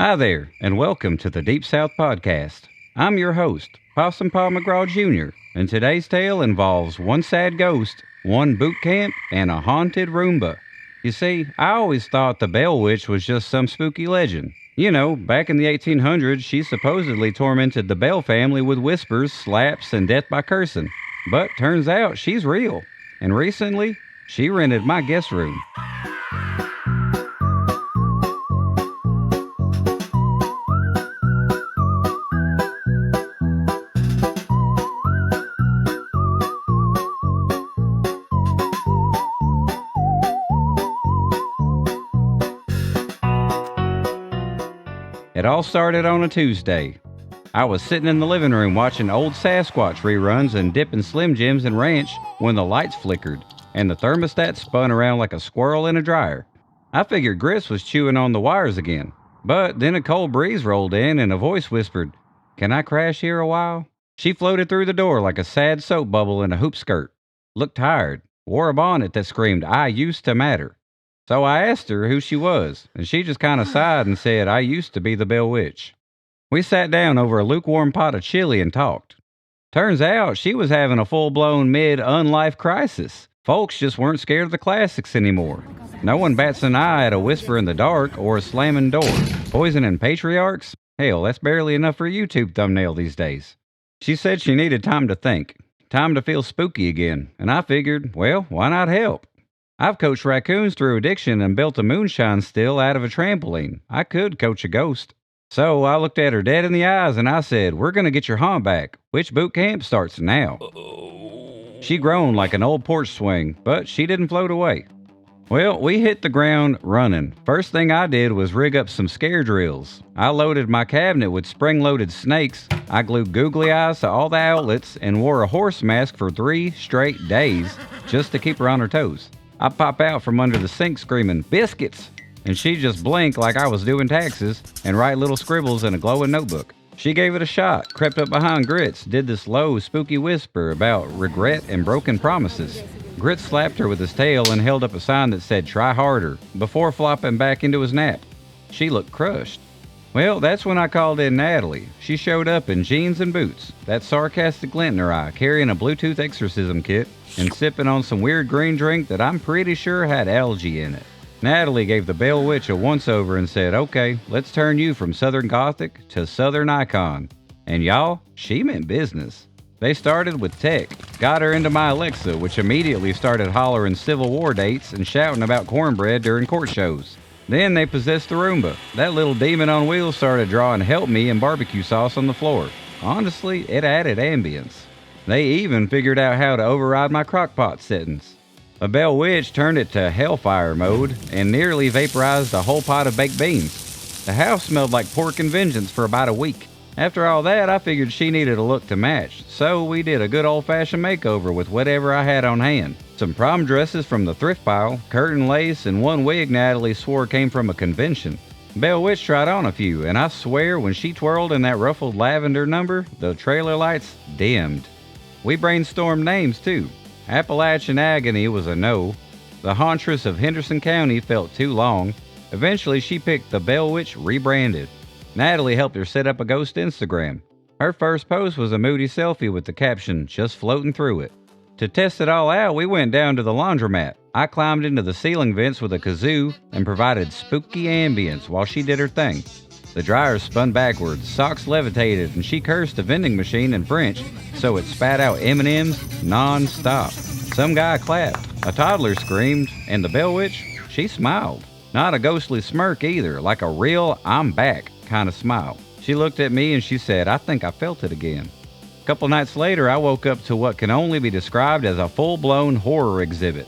Hi there, and welcome to the Deep South Podcast. I'm your host, Possum Paw Jr., and today's tale involves one sad ghost, one boot camp, and a haunted Roomba. You see, I always thought the Bell Witch was just some spooky legend. You know, back in the 1800s, she supposedly tormented the Bell family with whispers, slaps, and death by cursing. But turns out she's real. And recently, she rented my guest room. It all started on a Tuesday. I was sitting in the living room watching old Sasquatch reruns and dipping Slim Jims in ranch when the lights flickered and the thermostat spun around like a squirrel in a dryer. I figured Grits was chewing on the wires again, but then a cold breeze rolled in and a voice whispered, "Can I crash here a while?" She floated through the door like a sad soap bubble in a hoop skirt, looked tired, wore a bonnet that screamed, "I used to matter." So I asked her who she was, and she just kind of sighed and said, "I used to be the Bell Witch." We sat down over a lukewarm pot of chili and talked. Turns out she was having a full-blown mid-unlife crisis. Folks just weren't scared of the classics anymore. No one bats an eye at a whisper in the dark or a slamming door. Poisoning patriarchs? Hell, that's barely enough for a YouTube thumbnail these days. She said she needed time to think, time to feel spooky again, and I figured, well, why not help? I've coached raccoons through addiction and built a moonshine still out of a trampoline. I could coach a ghost. So I looked at her dead in the eyes and I said, "We're going to get your haunt back. Which boot camp starts now?" She groaned like an old porch swing, but she didn't float away. Well, we hit the ground running. First thing I did was rig up some scare drills. I loaded my cabinet with spring-loaded snakes. I glued googly eyes to all the outlets and wore a horse mask for 3 straight days just to keep her on her toes. I'd pop out from under the sink screaming, "Biscuits!" and she'd just blink like I was doing taxes and write little scribbles in a glowing notebook. She gave it a shot, crept up behind Grits, did this low, spooky whisper about regret and broken promises. Grits slapped her with his tail and held up a sign that said, "Try harder," before flopping back into his nap. She looked crushed. Well, that's when I called in Natalie. She showed up in jeans and boots, that sarcastic glint in her eye, carrying a Bluetooth exorcism kit, and sipping on some weird green drink that I'm pretty sure had algae in it. Natalie gave the Bell Witch a once-over and said, "Okay, let's turn you from Southern Gothic to Southern Icon." And y'all, she meant business. They started with tech, got her into my Alexa, which immediately started hollering Civil War dates and shouting about cornbread during court shows. Then they possessed the Roomba. That little demon on wheels started drawing "help me" and barbecue sauce on the floor. Honestly, it added ambience. They even figured out how to override my crockpot settings. A Bell Witch turned it to Hellfire mode and nearly vaporized a whole pot of baked beans. The house smelled like pork and vengeance for about a week. After all that, I figured she needed a look to match, so we did a good old-fashioned makeover with whatever I had on hand. Some prom dresses from the thrift pile, curtain lace, and one wig Natalie swore came from a convention. Bell Witch tried on a few, and I swear when she twirled in that ruffled lavender number, the trailer lights dimmed. We brainstormed names, too. Appalachian Agony was a no. The Hauntress of Henderson County felt too long. Eventually, she picked the Bell Witch rebranded. Natalie helped her set up a ghost Instagram. Her first post was a moody selfie with the caption, "Just floating through it." To test it all out, we went down to the laundromat. I climbed into the ceiling vents with a kazoo and provided spooky ambience while she did her thing. The dryer spun backwards, socks levitated, and she cursed a vending machine in French, so it spat out M&Ms non-stop. Some guy clapped, a toddler screamed, and the Bell Witch, she smiled. Not a ghostly smirk either, like a real "I'm back" kind of smile. She looked at me and she said, "I think I felt it again." A couple nights later, I woke up to what can only be described as a full-blown horror exhibit.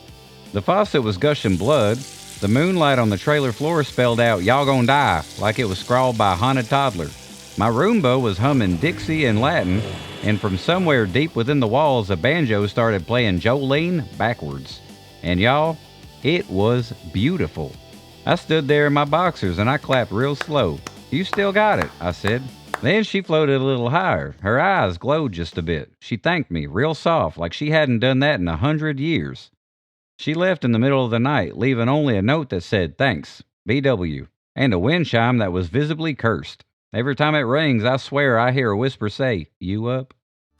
The faucet was gushing blood. The moonlight on the trailer floor spelled out, "Y'all gonna die," like it was scrawled by a haunted toddler. My Roomba was humming Dixie in Latin, and from somewhere deep within the walls, a banjo started playing Jolene backwards. And y'all, it was beautiful. I stood there in my boxers and I clapped real slow. "You still got it," I said. Then she floated a little higher. Her eyes glowed just a bit. She thanked me real soft, like she hadn't done that in 100 years. She left in the middle of the night, leaving only a note that said, "Thanks, BW." and a wind chime that was visibly cursed. Every time it rings, I swear I hear a whisper say, "You up?"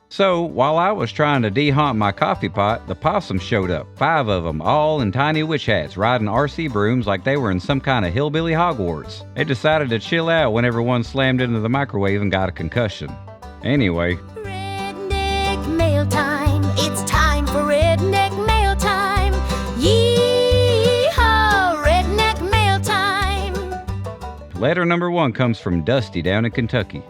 So, while I was trying to de-haunt my coffee pot, the possums showed up, 5 of them, all in tiny witch hats, riding RC brooms like they were in some kind of hillbilly Hogwarts. They decided to chill out whenever one slammed into the microwave and got a concussion. Anyway. Redneck Mailtime. It's time for Redneck Mailtime. Yee-haw, Redneck Mailtime. Letter number 1 comes from Dusty down in Kentucky.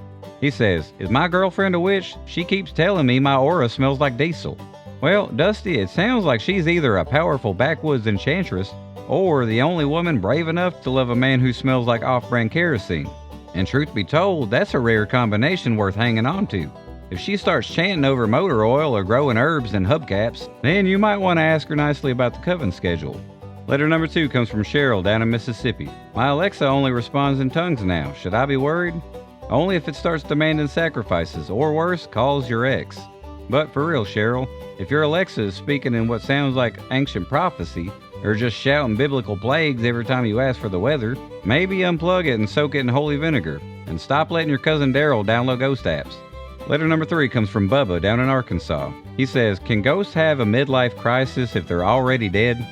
He says, "Is my girlfriend a witch? She keeps telling me my aura smells like diesel." Well, Dusty, it sounds like she's either a powerful backwoods enchantress or the only woman brave enough to love a man who smells like off-brand kerosene. And truth be told, that's a rare combination worth hanging on to. If she starts chanting over motor oil or growing herbs in hubcaps, then you might want to ask her nicely about the coven schedule. Letter number 2 comes from Cheryl down in Mississippi. "My Alexa only responds in tongues now. Should I be worried?" Only if it starts demanding sacrifices, or worse, calls your ex. But for real, Cheryl, if your Alexa is speaking in what sounds like ancient prophecy, or just shouting biblical plagues every time you ask for the weather, maybe unplug it and soak it in holy vinegar, and stop letting your cousin Daryl download ghost apps. Letter number 3 comes from Bubba down in Arkansas. He says, "Can ghosts have a midlife crisis if they're already dead?"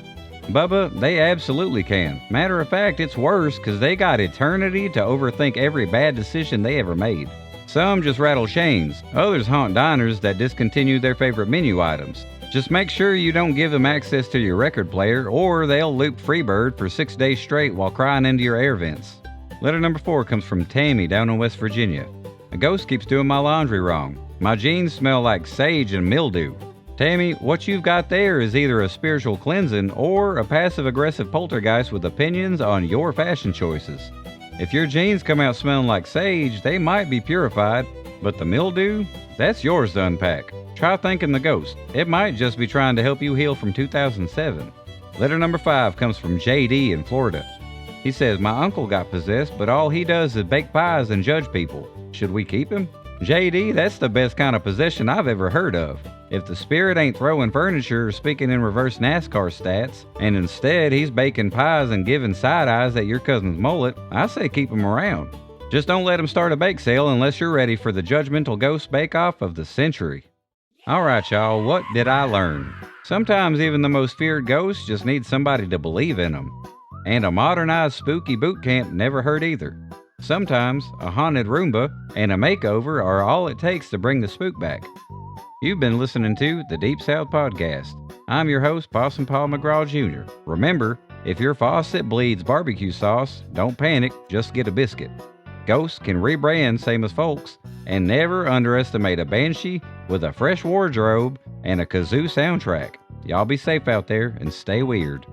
Bubba, they absolutely can. Matter of fact, it's worse because they got eternity to overthink every bad decision they ever made. Some just rattle chains, others haunt diners that discontinued their favorite menu items. Just make sure you don't give them access to your record player, or they'll loop Freebird for 6 days straight while crying into your air vents. Letter number 4 comes from Tammy down in West Virginia. "A ghost keeps doing my laundry wrong. My jeans smell like sage and mildew." Tammy, what you've got there is either a spiritual cleansing or a passive-aggressive poltergeist with opinions on your fashion choices. If your jeans come out smelling like sage, they might be purified, but the mildew, that's yours to unpack. Try thanking the ghost. It might just be trying to help you heal from 2007. Letter number 5 comes from JD in Florida. He says, "My uncle got possessed, but all he does is bake pies and judge people. Should we keep him?" JD, that's the best kind of possession I've ever heard of. If the spirit ain't throwing furniture or speaking in reverse NASCAR stats, and instead he's baking pies and giving side eyes at your cousin's mullet, I say keep him around. Just don't let him start a bake sale unless you're ready for the judgmental ghost bake-off of the century. Alright y'all, what did I learn? Sometimes even the most feared ghosts just need somebody to believe in them. And a modernized spooky boot camp never hurt either. Sometimes a haunted Roomba and a makeover are all it takes to bring the spook back. You've been listening to the Deep South Podcast. I'm your host, Possum Paw McGraw Jr. Remember, if your faucet bleeds barbecue sauce, don't panic, just get a biscuit. Ghosts can rebrand same as folks, and never underestimate a banshee with a fresh wardrobe and a kazoo soundtrack. Y'all be safe out there and stay weird.